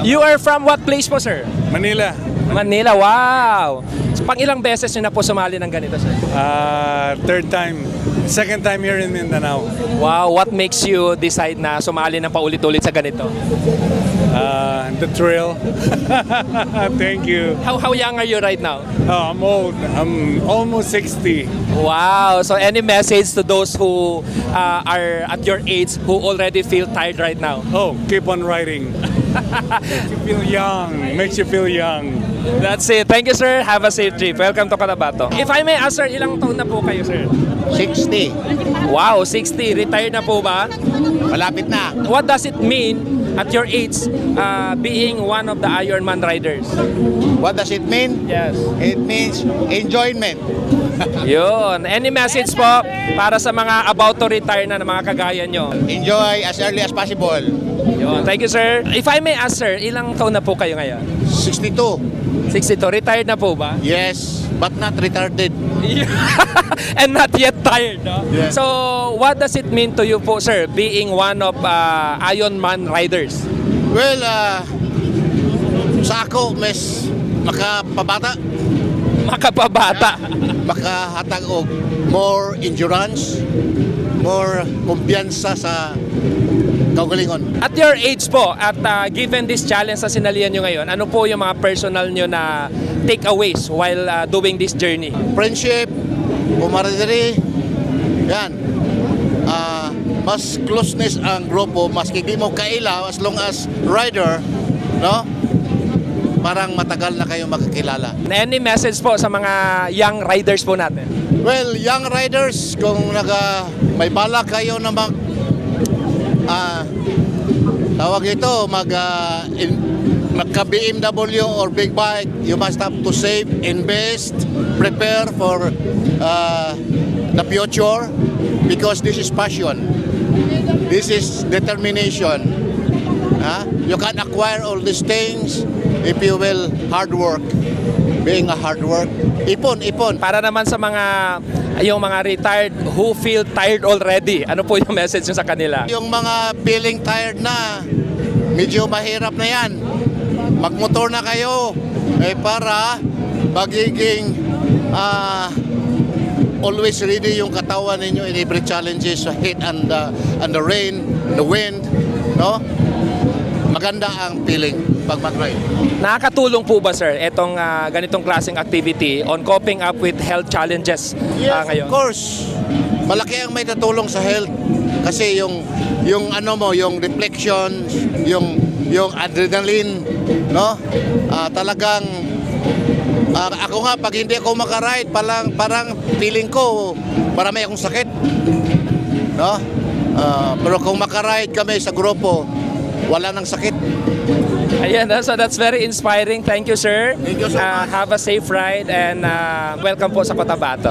You are from what place po, sir? Manila. Manila, wow! So, pang ilang beses nyo na po sumali ng ganito, sir? Third time. Second time here in Mindanao. Wow, what makes you decide na sumali ng paulit-ulit sa ganito? The thrill. Thank you. How young are you right now? Oh, I'm old. I'm almost 60. Wow, so any message to those who are at your age who already feel tired right now? Oh, keep on riding. Makes you feel young. Makes you feel young. That's it. Thank you, sir. Have a safe trip. Welcome to Cotabato. If I may ask, sir, ilang taon na po kayo, sir? 60. Wow, 60. Retired na po ba? Malapit na. What does it mean at your age being one of the Ironman riders? What does it mean? Yes. It means enjoyment. Yun. Any message po para sa mga about to retire na mga kagaya nyo? Enjoy as early as possible. Yun. Thank you, sir. If I may ask, sir, ilang taon na po kayo ngayon? 62. 62. Retired na po ba? Yes, but not retarded. And not yet tired, no? Yeah. So, what does it mean to you po, sir, being one of Ironman riders? Well, sa ako, mas makapabata, Makapabata. makahatag og more endurance, more kumpiyansa sa kaugalingon. At your age po, at given this challenge na sinalihan nyo ngayon, ano po yung mga personal nyo na takeaways while doing this journey? Friendship, camaraderie, yan. Mas closeness ang grupo, mas hindi mo kaila as long as rider, no? Parang matagal na kayo makakilala. Any message po sa mga young riders po natin? Well, young riders, kung may bala kayo na tawag ito, magka BMW or big bike, you must have to save, invest, prepare for the future because this is passion. This is determination. You can acquire all these things if you will hard work. Being a hard work, ipon. Para naman sa yung mga retired who feel tired already, ano po yung message nyo sa kanila? Yung mga feeling tired na, medyo mahirap na yan. Magmotor na kayo para magiging always ready yung katawan ninyo in every challenges, heat and the rain, the wind, no? Maganda ang feeling pag mag-ride. Nakakatulong po ba, sir, itong ganitong klaseng activity on coping up with health challenges Yes, ngayon? of course. Malaki ang may tutulong sa health kasi yung yung reflection, yung adrenaline, no? Talagang ako nga pag hindi ako makaride, parang feeling ko marami akong sakit. No? Pero kung makaride kami sa grupo, wala nang sakit. Ayan, so that's very inspiring. Thank you, sir. Thank you so much. Have a safe ride and welcome po sa Cotabato.